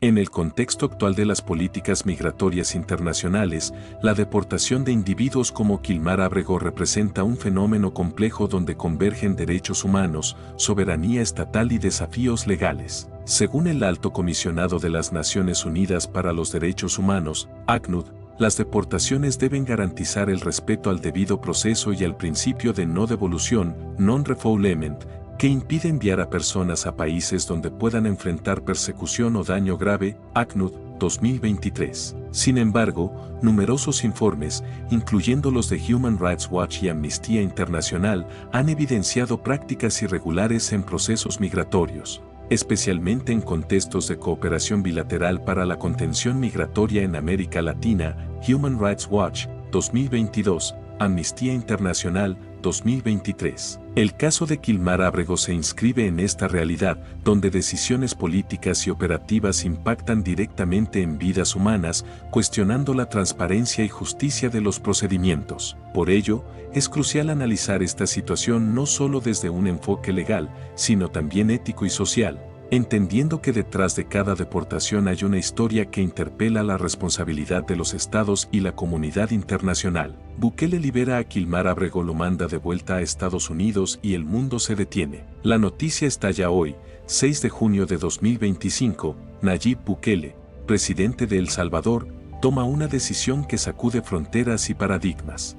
En el contexto actual de las políticas migratorias internacionales, la deportación de individuos como Kilmar Ábrego representa un fenómeno complejo donde convergen derechos humanos, soberanía estatal y desafíos legales. Según el Alto Comisionado de las Naciones Unidas para los Derechos Humanos, ACNUD, las deportaciones deben garantizar el respeto al debido proceso y al principio de no devolución, non-refoulement, que impide enviar a personas a países donde puedan enfrentar persecución o daño grave, ACNUD, 2023. Sin embargo, numerosos informes, incluyendo los de Human Rights Watch y Amnistía Internacional, han evidenciado prácticas irregulares en procesos migratorios, especialmente en contextos de cooperación bilateral para la contención migratoria en América Latina, Human Rights Watch, 2022, Amnistía Internacional, 2023. El caso de Kilmar Ábrego se inscribe en esta realidad, donde decisiones políticas y operativas impactan directamente en vidas humanas, cuestionando la transparencia y justicia de los procedimientos. Por ello, es crucial analizar esta situación no solo desde un enfoque legal, sino también ético y social, entendiendo que detrás de cada deportación hay una historia que interpela la responsabilidad de los estados y la comunidad internacional. Bukele libera a Kilmar Ábrego, lo manda de vuelta a Estados Unidos y el mundo se detiene. La noticia estalla hoy, 6 de junio de 2025, Nayib Bukele, presidente de El Salvador, toma una decisión que sacude fronteras y paradigmas.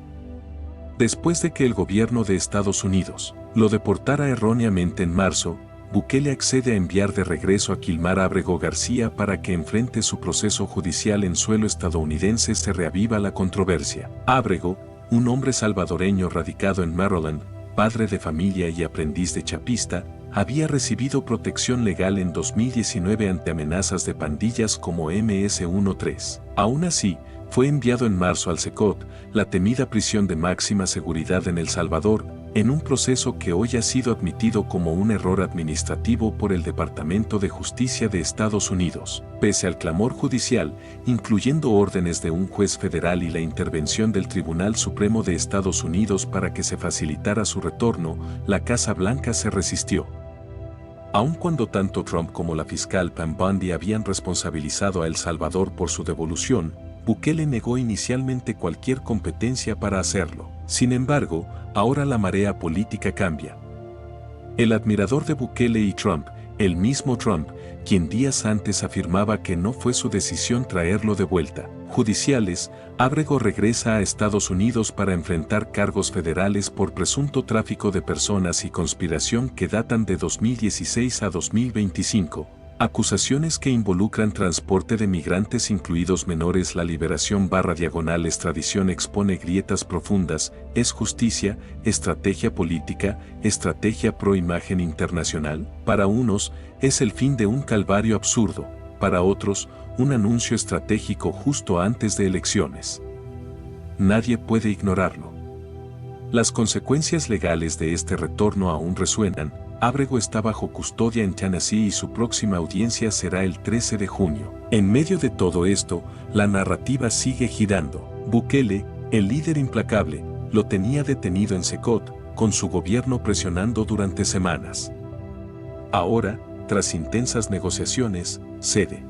Después de que el gobierno de Estados Unidos lo deportara erróneamente en marzo, Bukele accede a enviar de regreso a Kilmar Ábrego García para que enfrente su proceso judicial en suelo estadounidense. Se reaviva la controversia. Ábrego, un hombre salvadoreño radicado en Maryland, padre de familia y aprendiz de chapista, había recibido protección legal en 2019 ante amenazas de pandillas como MS-13. Aún así, fue enviado en marzo al SECOT, la temida prisión de máxima seguridad en El Salvador, en un proceso que hoy ha sido admitido como un error administrativo por el Departamento de Justicia de Estados Unidos. Pese al clamor judicial, incluyendo órdenes de un juez federal y la intervención del Tribunal Supremo de Estados Unidos para que se facilitara su retorno, la Casa Blanca se resistió. Aun cuando tanto Trump como la fiscal Pam Bondi habían responsabilizado a El Salvador por su devolución, Bukele negó inicialmente cualquier competencia para hacerlo. Sin embargo, ahora la marea política cambia. El admirador de Bukele y Trump, el mismo Trump, quien días antes afirmaba que no fue su decisión traerlo de vuelta, judiciales, Ábrego regresa a Estados Unidos para enfrentar cargos federales por presunto tráfico de personas y conspiración que datan de 2016 a 2025. Acusaciones que involucran transporte de migrantes incluidos menores. La liberación/extradición expone grietas profundas. ¿Es justicia, estrategia política, estrategia pro imagen internacional? Para unos, es el fin de un calvario absurdo. Para otros, un anuncio estratégico justo antes de elecciones. Nadie puede ignorarlo. Las consecuencias legales de este retorno aún resuenan. Ábrego está bajo custodia en Tennessee y su próxima audiencia será el 13 de junio. En medio de todo esto, la narrativa sigue girando. Bukele, el líder implacable, lo tenía detenido en SECOT, con su gobierno presionando durante semanas. Ahora, tras intensas negociaciones, cede.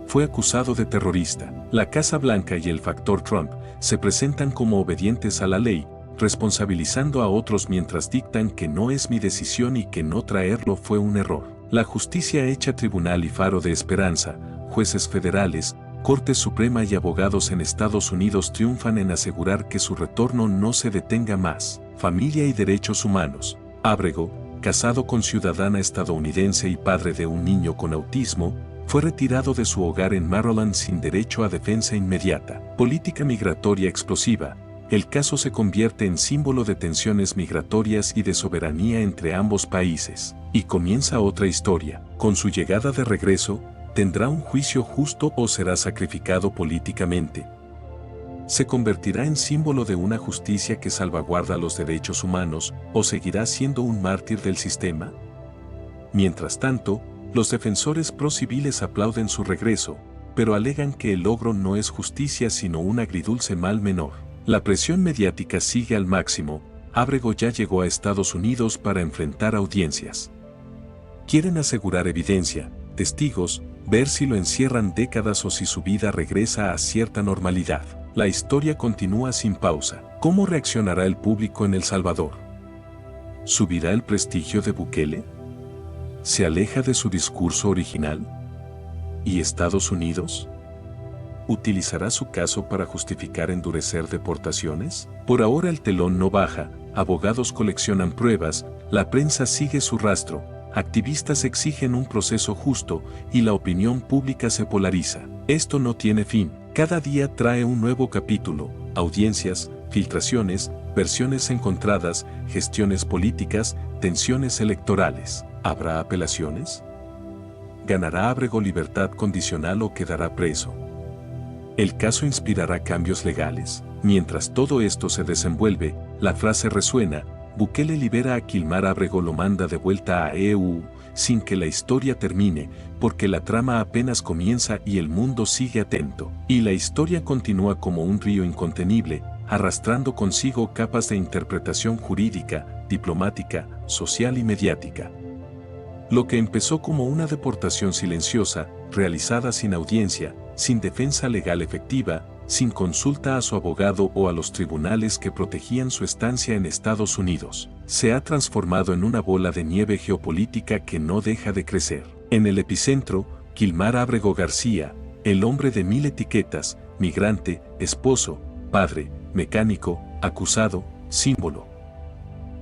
Fue acusado de terrorista. La Casa Blanca y el factor Trump se presentan como obedientes a la ley, responsabilizando a otros mientras dictan que no es mi decisión y que no traerlo fue un error. La justicia hecha tribunal y faro de esperanza, jueces federales, Corte Suprema y abogados en Estados Unidos triunfan en asegurar que su retorno no se detenga más. Familia y derechos humanos. Ábrego, casado con ciudadana estadounidense y padre de un niño con autismo, fue retirado de su hogar en Maryland sin derecho a defensa inmediata. Política migratoria explosiva. El caso se convierte en símbolo de tensiones migratorias y de soberanía entre ambos países. Y comienza otra historia. Con su llegada de regreso, ¿tendrá un juicio justo o será sacrificado políticamente? ¿Se convertirá en símbolo de una justicia que salvaguarda los derechos humanos o seguirá siendo un mártir del sistema? Mientras tanto, los defensores pro-civiles aplauden su regreso, pero alegan que el logro no es justicia sino un agridulce mal menor. La presión mediática sigue al máximo. Ábrego ya llegó a Estados Unidos para enfrentar audiencias. Quieren asegurar evidencia, testigos, ver si lo encierran décadas o si su vida regresa a cierta normalidad. La historia continúa sin pausa. ¿Cómo reaccionará el público en El Salvador? ¿Subirá el prestigio de Bukele? ¿Se aleja de su discurso original? ¿Y Estados Unidos? ¿Utilizará su caso para justificar endurecer deportaciones? Por ahora el telón no baja, abogados coleccionan pruebas, la prensa sigue su rastro, activistas exigen un proceso justo y la opinión pública se polariza. Esto no tiene fin. Cada día trae un nuevo capítulo, audiencias, filtraciones, versiones encontradas, gestiones políticas, tensiones electorales. ¿Habrá apelaciones? ¿Ganará Ábrego libertad condicional o quedará preso? ¿El caso inspirará cambios legales? Mientras todo esto se desenvuelve, la frase resuena: Bukele libera a Kilmar Ábrego, lo manda de vuelta a EU, sin que la historia termine, porque la trama apenas comienza y el mundo sigue atento. Y la historia continúa como un río incontenible, arrastrando consigo capas de interpretación jurídica, diplomática, social y mediática. Lo que empezó como una deportación silenciosa, realizada sin audiencia, sin defensa legal efectiva, sin consulta a su abogado o a los tribunales que protegían su estancia en Estados Unidos, se ha transformado en una bola de nieve geopolítica que no deja de crecer. En el epicentro, Kilmar Ábrego García, el hombre de 1000 etiquetas, migrante, esposo, padre, mecánico, acusado, símbolo.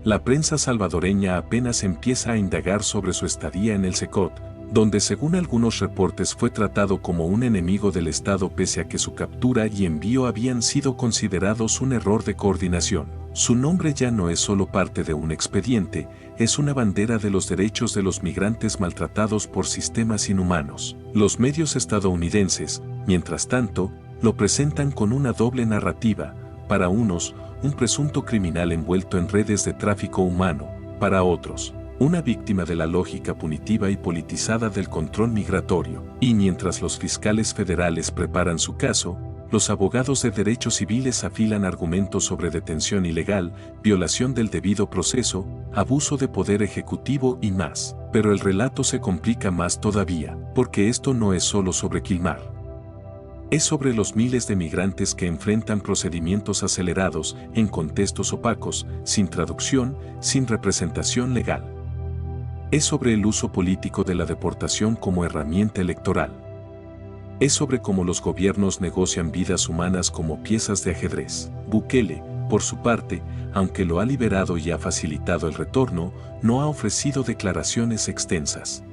La prensa salvadoreña apenas empieza a indagar sobre su estadía en el SECOT, donde según algunos reportes fue tratado como un enemigo del Estado pese a que su captura y envío habían sido considerados un error de coordinación. Su nombre ya no es solo parte de un expediente, es una bandera de los derechos de los migrantes maltratados por sistemas inhumanos. Los medios estadounidenses, mientras tanto, lo presentan con una doble narrativa: para unos, un presunto criminal envuelto en redes de tráfico humano; para otros, una víctima de la lógica punitiva y politizada del control migratorio. Y mientras los fiscales federales preparan su caso, los abogados de derechos civiles afilan argumentos sobre detención ilegal, violación del debido proceso, abuso de poder ejecutivo y más. Pero el relato se complica más todavía, porque esto no es solo sobre Kilmar. Es sobre los miles de migrantes que enfrentan procedimientos acelerados, en contextos opacos, sin traducción, sin representación legal. Es sobre el uso político de la deportación como herramienta electoral. Es sobre cómo los gobiernos negocian vidas humanas como piezas de ajedrez. Bukele, por su parte, aunque lo ha liberado y ha facilitado el retorno, no ha ofrecido declaraciones extensas.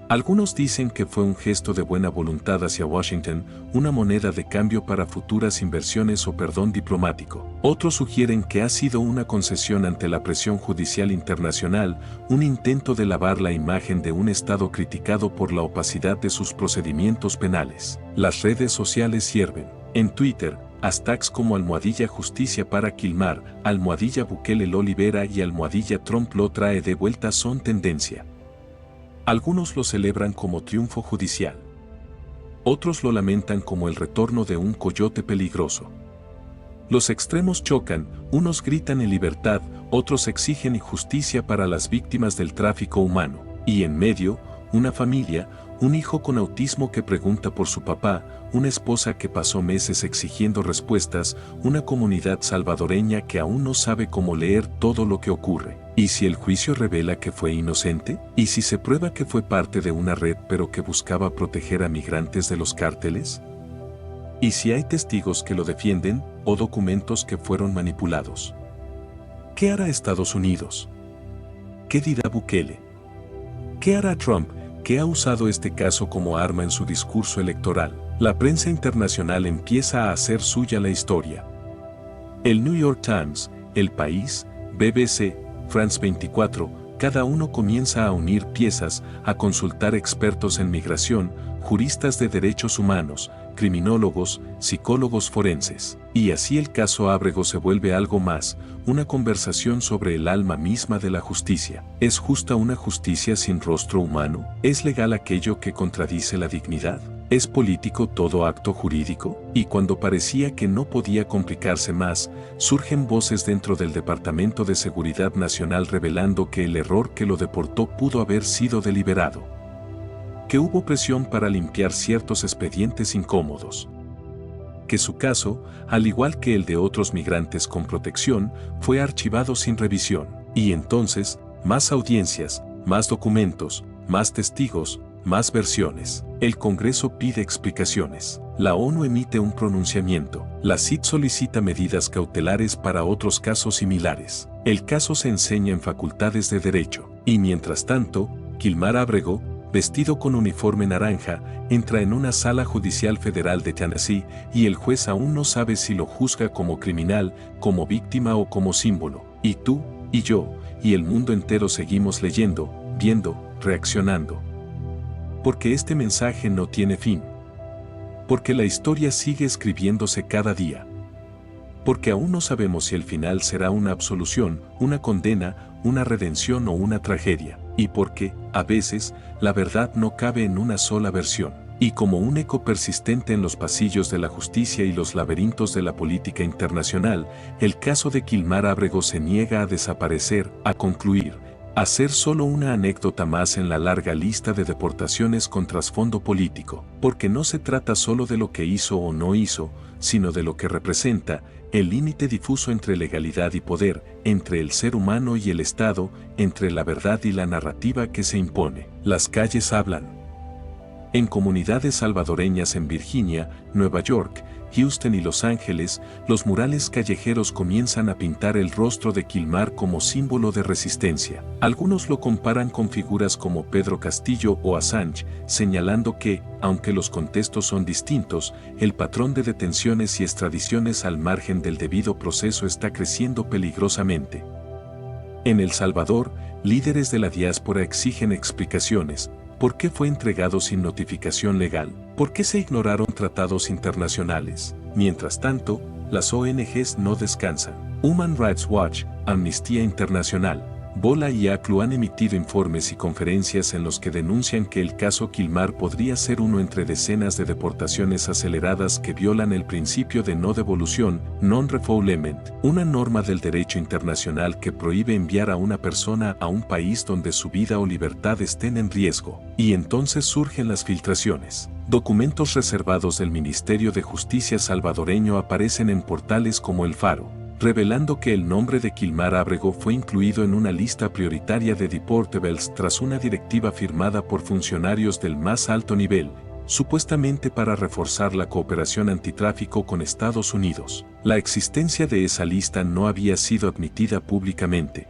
Algunos dicen que fue un gesto de buena voluntad hacia Washington, una moneda de cambio para futuras inversiones o perdón diplomático. Otros sugieren que ha sido una concesión ante la presión judicial internacional, un intento de lavar la imagen de un Estado criticado por la opacidad de sus procedimientos penales. Las redes sociales hierven. En Twitter, hashtags como #justicia para Kilmar, #Bukele lo libera y #Trump lo trae de vuelta son tendencia. Algunos lo celebran como triunfo judicial. Otros lo lamentan como el retorno de un coyote peligroso. Los extremos chocan, unos gritan en libertad, otros exigen justicia para las víctimas del tráfico humano. Y en medio, una familia, un hijo con autismo que pregunta por su papá, una esposa que pasó meses exigiendo respuestas, una comunidad salvadoreña que aún no sabe cómo leer todo lo que ocurre. ¿Y si el juicio revela que fue inocente? ¿Y si se prueba que fue parte de una red pero que buscaba proteger a migrantes de los cárteles? ¿Y si hay testigos que lo defienden o documentos que fueron manipulados? ¿Qué hará Estados Unidos? ¿Qué dirá Bukele? ¿Qué hará Trump, que ha usado este caso como arma en su discurso electoral? La prensa internacional empieza a hacer suya la historia. El New York Times, El País, BBC, France 24, cada uno comienza a unir piezas, a consultar expertos en migración, juristas de derechos humanos, criminólogos, psicólogos forenses. Y así el caso Ábrego se vuelve algo más, una conversación sobre el alma misma de la justicia. ¿Es justa una justicia sin rostro humano? ¿Es legal aquello que contradice la dignidad? ¿Es político todo acto jurídico? Y cuando parecía que no podía complicarse más, surgen voces dentro del Departamento de Seguridad Nacional revelando que el error que lo deportó pudo haber sido deliberado. que hubo presión para limpiar ciertos expedientes incómodos, que su caso, al igual que el de otros migrantes con protección, fue archivado sin revisión. Y entonces, más audiencias, más documentos, más testigos, más versiones. El Congreso pide explicaciones. La ONU emite un pronunciamiento. La CID solicita medidas cautelares para otros casos similares. El caso se enseña en facultades de derecho. Y mientras tanto, Kilmar Abrego, vestido con uniforme naranja, entra en una sala judicial federal de Tennessee y el juez aún no sabe si lo juzga como criminal, como víctima o como símbolo. Y tú, y yo, y el mundo entero seguimos leyendo, viendo, reaccionando. Porque este mensaje no tiene fin. Porque la historia sigue escribiéndose cada día. Porque aún no sabemos si el final será una absolución, una condena, una redención o una tragedia. Y porque, a veces, la verdad no cabe en una sola versión. Y como un eco persistente en los pasillos de la justicia y los laberintos de la política internacional, el caso de Kilmar Abrego se niega a desaparecer, a concluir, a ser solo una anécdota más en la larga lista de deportaciones con trasfondo político. Porque no se trata solo de lo que hizo o no hizo, sino de lo que representa, el límite difuso entre legalidad y poder, entre el ser humano y el Estado, entre la verdad y la narrativa que se impone. Las calles hablan. En comunidades salvadoreñas en Virginia, Nueva York, Houston y Los Ángeles, los murales callejeros comienzan a pintar el rostro de Kilmar como símbolo de resistencia. Algunos lo comparan con figuras como Pedro Castillo o Assange, señalando que, aunque los contextos son distintos, el patrón de detenciones y extradiciones al margen del debido proceso está creciendo peligrosamente. En El Salvador, líderes de la diáspora exigen explicaciones. ¿Por qué fue entregado sin notificación legal? ¿Por qué se ignoraron tratados internacionales? Mientras tanto, las ONGs no descansan. Human Rights Watch, Amnistía Internacional, Bola y ACLU han emitido informes y conferencias en los que denuncian que el caso Kilmar podría ser uno entre decenas de deportaciones aceleradas que violan el principio de no devolución, non-refoulement, una norma del derecho internacional que prohíbe enviar a una persona a un país donde su vida o libertad estén en riesgo. Y entonces surgen las filtraciones. Documentos reservados del Ministerio de Justicia salvadoreño aparecen en portales como El Faro, revelando que el nombre de Kilmar Abrego fue incluido en una lista prioritaria de deportables tras una directiva firmada por funcionarios del más alto nivel, supuestamente para reforzar la cooperación antitráfico con Estados Unidos. La existencia de esa lista no había sido admitida públicamente.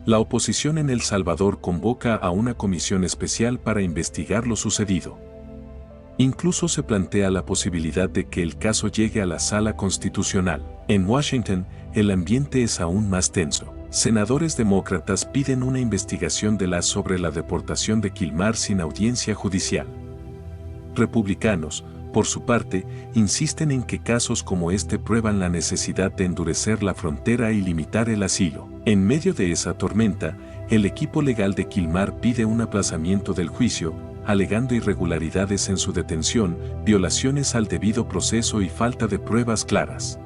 La oposición en El Salvador convoca a una comisión especial para investigar lo sucedido. Incluso se plantea la posibilidad de que el caso llegue a la Sala Constitucional. En Washington, el ambiente es aún más tenso. Senadores demócratas piden una investigación sobre la deportación de Kilmar sin audiencia judicial. Republicanos, por su parte, insisten en que casos como este prueban la necesidad de endurecer la frontera y limitar el asilo. En medio de esa tormenta, el equipo legal de Kilmar pide un aplazamiento del juicio, alegando irregularidades en su detención, violaciones al debido proceso y falta de pruebas claras.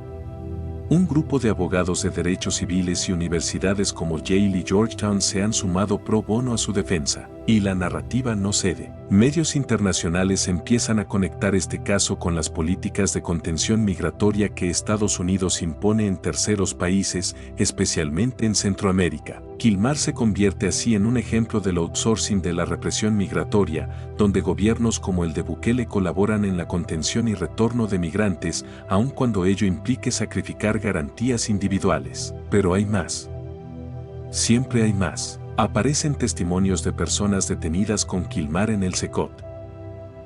Un grupo de abogados de derechos civiles y universidades como Yale y Georgetown se han sumado pro bono a su defensa, y la narrativa no cede. Medios internacionales empiezan a conectar este caso con las políticas de contención migratoria que Estados Unidos impone en terceros países, especialmente en Centroamérica. Kilmar se convierte así en un ejemplo del outsourcing de la represión migratoria, donde gobiernos como el de Bukele colaboran en la contención y retorno de migrantes, aun cuando ello implique sacrificar garantías individuales. Pero hay más. Siempre hay más. Aparecen testimonios de personas detenidas con Kilmar en el Secot.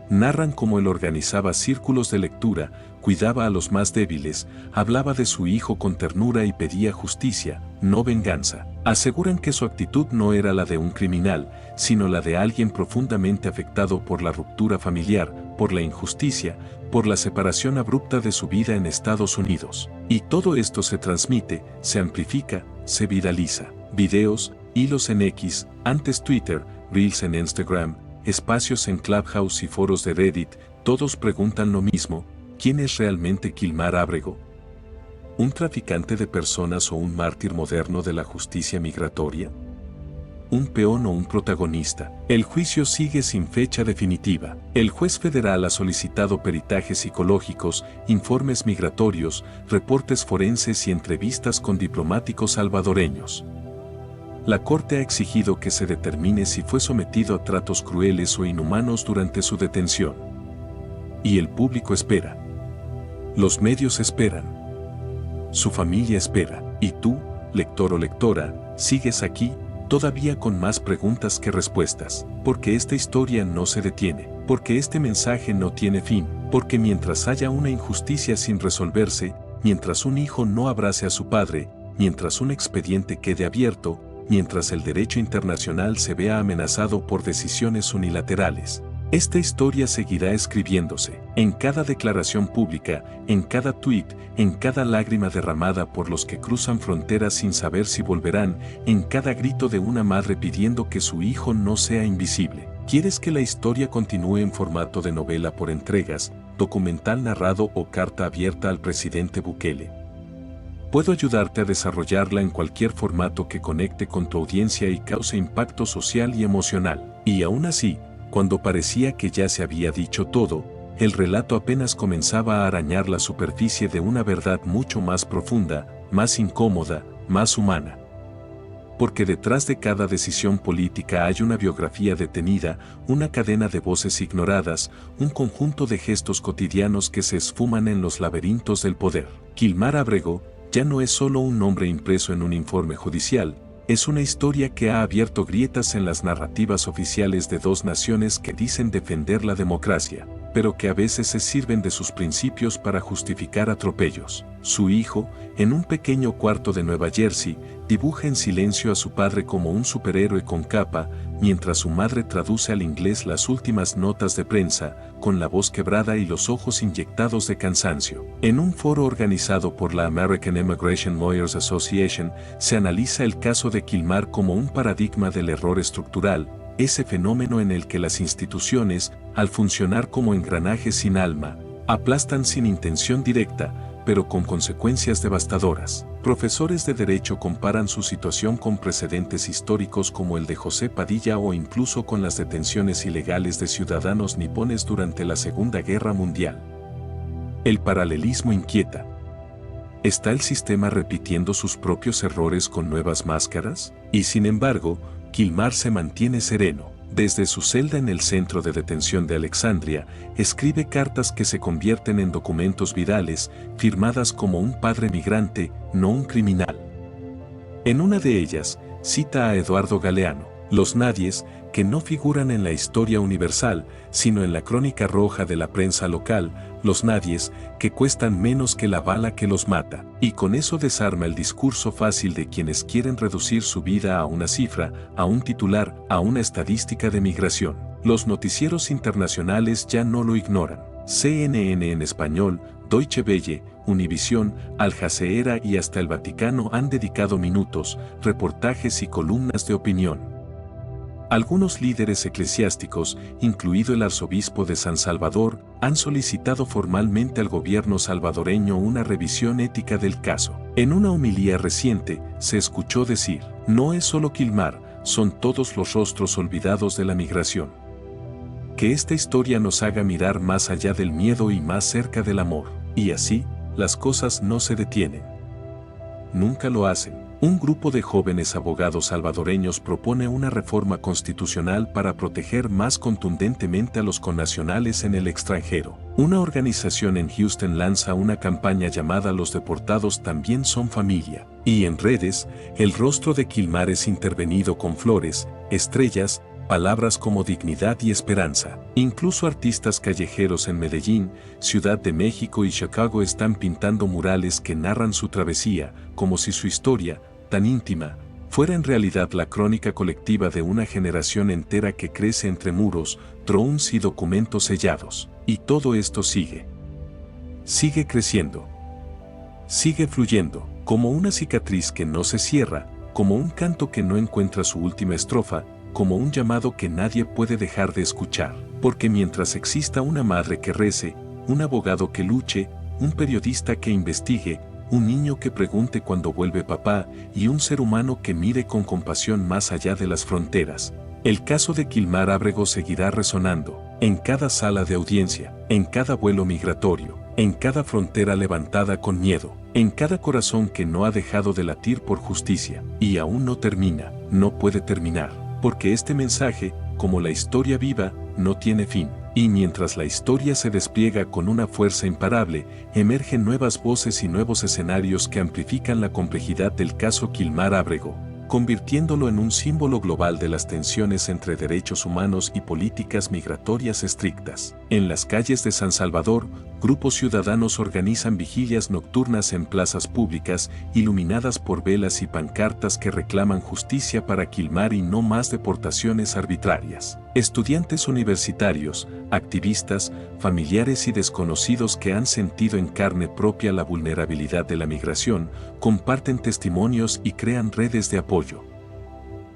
Narran cómo él organizaba círculos de lectura, cuidaba a los más débiles, hablaba de su hijo con ternura y pedía justicia, no venganza. Aseguran que su actitud no era la de un criminal, sino la de alguien profundamente afectado por la ruptura familiar, por la injusticia, por la separación abrupta de su vida en Estados Unidos. Y todo esto se transmite, se amplifica, se viraliza. Videos, hilos en X, antes Twitter, Reels en Instagram, espacios en Clubhouse y foros de Reddit, todos preguntan lo mismo: ¿quién es realmente Kilmar Abrego? ¿Un traficante de personas o un mártir moderno de la justicia migratoria? un peón o un protagonista. El juicio sigue sin fecha definitiva. El juez federal ha solicitado peritajes psicológicos, informes migratorios, reportes forenses y entrevistas con diplomáticos salvadoreños. La Corte ha exigido que se determine si fue sometido a tratos crueles o inhumanos durante su detención. Y el público espera. Los medios esperan. Su familia espera. Y tú, lector o lectora, sigues aquí, todavía con más preguntas que respuestas. Porque esta historia no se detiene. Porque este mensaje no tiene fin. Porque mientras haya una injusticia sin resolverse, mientras un hijo no abrace a su padre, mientras un expediente quede abierto, mientras el derecho internacional se vea amenazado por decisiones unilaterales, esta historia seguirá escribiéndose, en cada declaración pública, en cada tuit, en cada lágrima derramada por los que cruzan fronteras sin saber si volverán, en cada grito de una madre pidiendo que su hijo no sea invisible. ¿Quieres que la historia continúe en formato de novela por entregas, documental narrado o carta abierta al presidente Bukele? Puedo ayudarte a desarrollarla en cualquier formato que conecte con tu audiencia y cause impacto social y emocional. Y aún así, cuando parecía que ya se había dicho todo, el relato apenas comenzaba a arañar la superficie de una verdad mucho más profunda, más incómoda, más humana. Porque detrás de cada decisión política hay una biografía detenida, una cadena de voces ignoradas, un conjunto de gestos cotidianos que se esfuman en los laberintos del poder. Kilmar Abrego ya no es solo un nombre impreso en un informe judicial, es una historia que ha abierto grietas en las narrativas oficiales de dos naciones que dicen defender la democracia, pero que a veces se sirven de sus principios para justificar atropellos. Su hijo, en un pequeño cuarto de Nueva Jersey, dibuja en silencio a su padre como un superhéroe con capa, mientras su madre traduce al inglés las últimas notas de prensa, con la voz quebrada y los ojos inyectados de cansancio. En un foro organizado por la American Immigration Lawyers Association, se analiza el caso de Kilmar como un paradigma del error estructural, ese fenómeno en el que las instituciones, al funcionar como engranajes sin alma, aplastan sin intención directa, pero con consecuencias devastadoras. Profesores de derecho comparan su situación con precedentes históricos como el de José Padilla o incluso con las detenciones ilegales de ciudadanos nipones durante la Segunda Guerra Mundial. El paralelismo inquieta. ¿Está el sistema repitiendo sus propios errores con nuevas máscaras? Y sin embargo, Kilmar se mantiene sereno. Desde su celda en el centro de detención de Alexandria, escribe cartas que se convierten en documentos virales, firmadas como un padre migrante, no un criminal. En una de ellas, cita a Eduardo Galeano, los nadies, que no figuran en la historia universal, sino en la crónica roja de la prensa local, los nadies, que cuestan menos que la bala que los mata. Y con eso desarma el discurso fácil de quienes quieren reducir su vida a una cifra, a un titular, a una estadística de migración. Los noticieros internacionales ya no lo ignoran. CNN en español, Deutsche Welle, Univisión, Al Jazeera y hasta el Vaticano han dedicado minutos, reportajes y columnas de opinión. Algunos líderes eclesiásticos, incluido el arzobispo de San Salvador, han solicitado formalmente al gobierno salvadoreño una revisión ética del caso. En una homilía reciente, se escuchó decir, no es solo Kilmar, son todos los rostros olvidados de la migración. Que esta historia nos haga mirar más allá del miedo y más cerca del amor. Y así, las cosas no se detienen. Nunca lo hacen. Un grupo de jóvenes abogados salvadoreños propone una reforma constitucional para proteger más contundentemente a los connacionales en el extranjero. Una organización en Houston lanza una campaña llamada Los deportados también son familia. Y en redes, el rostro de Kilmar es intervenido con flores, estrellas, palabras como dignidad y esperanza. Incluso artistas callejeros en Medellín, Ciudad de México y Chicago están pintando murales que narran su travesía, como si su historia, tan íntima, fuera en realidad la crónica colectiva de una generación entera que crece entre muros, drones y documentos sellados. Y todo esto sigue. Sigue creciendo. Sigue fluyendo, como una cicatriz que no se cierra, como un canto que no encuentra su última estrofa, como un llamado que nadie puede dejar de escuchar. Porque mientras exista una madre que rece, un abogado que luche, un periodista que investigue, un niño que pregunte cuándo vuelve papá y un ser humano que mire con compasión más allá de las fronteras. El caso de Kilmar Ábrego seguirá resonando, en cada sala de audiencia, en cada vuelo migratorio, en cada frontera levantada con miedo, en cada corazón que no ha dejado de latir por justicia, y aún no termina, no puede terminar, porque este mensaje, como la historia viva, no tiene fin. Y mientras la historia se despliega con una fuerza imparable, emergen nuevas voces y nuevos escenarios que amplifican la complejidad del caso Kilmar Ábrego, convirtiéndolo en un símbolo global de las tensiones entre derechos humanos y políticas migratorias estrictas. En las calles de San Salvador, grupos ciudadanos organizan vigilias nocturnas en plazas públicas, iluminadas por velas y pancartas que reclaman justicia para Kilmar y no más deportaciones arbitrarias. Estudiantes universitarios, activistas, familiares y desconocidos que han sentido en carne propia la vulnerabilidad de la migración, comparten testimonios y crean redes de apoyo.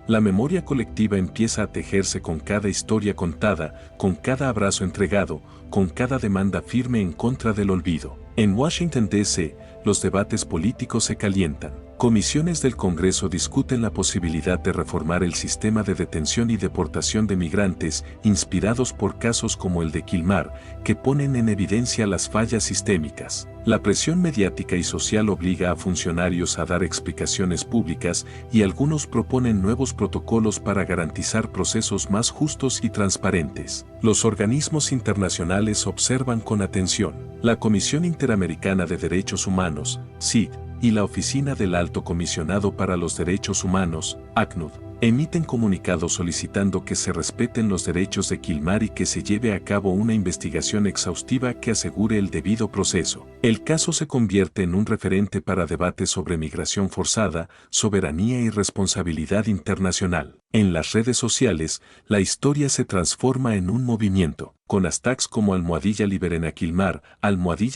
La memoria colectiva empieza a tejerse con cada historia contada, con cada abrazo entregado, con cada demanda firme en contra del olvido. En Washington, D.C., los debates políticos se calientan. Comisiones del Congreso discuten la posibilidad de reformar el sistema de detención y deportación de migrantes, inspirados por casos como el de Kilmar, que ponen en evidencia las fallas sistémicas. La presión mediática y social obliga a funcionarios a dar explicaciones públicas y algunos proponen nuevos protocolos para garantizar procesos más justos y transparentes. Los organismos internacionales observan con atención. La Comisión Interamericana de Derechos Humanos, CID, y la Oficina del Alto Comisionado para los Derechos Humanos, ACNUD, emiten comunicados solicitando que se respeten los derechos de Kilmar y que se lleve a cabo una investigación exhaustiva que asegure el debido proceso. El caso se convierte en un referente para debates sobre migración forzada, soberanía y responsabilidad internacional. En las redes sociales, la historia se transforma en un movimiento, con hashtags como #Liberen a Kilmar,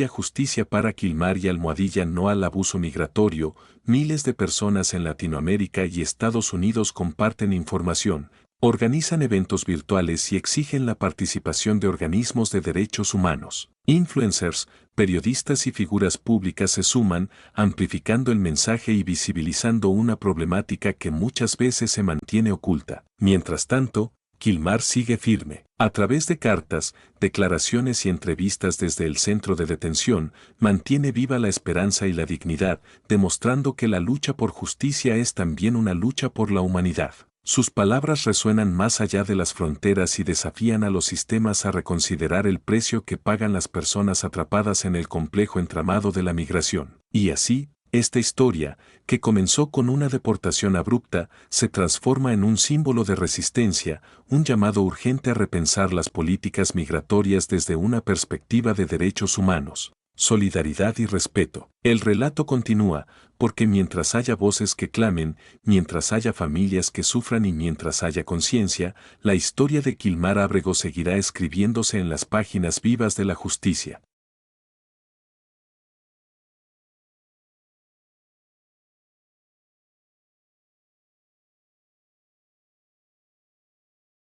#Justicia para Kilmar y #No al abuso migratorio. Miles de personas en Latinoamérica y Estados Unidos comparten información, organizan eventos virtuales y exigen la participación de organismos de derechos humanos. Influencers, periodistas y figuras públicas se suman, amplificando el mensaje y visibilizando una problemática que muchas veces se mantiene oculta. Mientras tanto, Kilmar sigue firme. A través de cartas, declaraciones y entrevistas desde el centro de detención, mantiene viva la esperanza y la dignidad, demostrando que la lucha por justicia es también una lucha por la humanidad. Sus palabras resuenan más allá de las fronteras y desafían a los sistemas a reconsiderar el precio que pagan las personas atrapadas en el complejo entramado de la migración. Y así, esta historia, que comenzó con una deportación abrupta, se transforma en un símbolo de resistencia, un llamado urgente a repensar las políticas migratorias desde una perspectiva de derechos humanos, solidaridad y respeto. El relato continúa, porque mientras haya voces que clamen, mientras haya familias que sufran y mientras haya conciencia, la historia de Kilmar Ábrego seguirá escribiéndose en las páginas vivas de la justicia.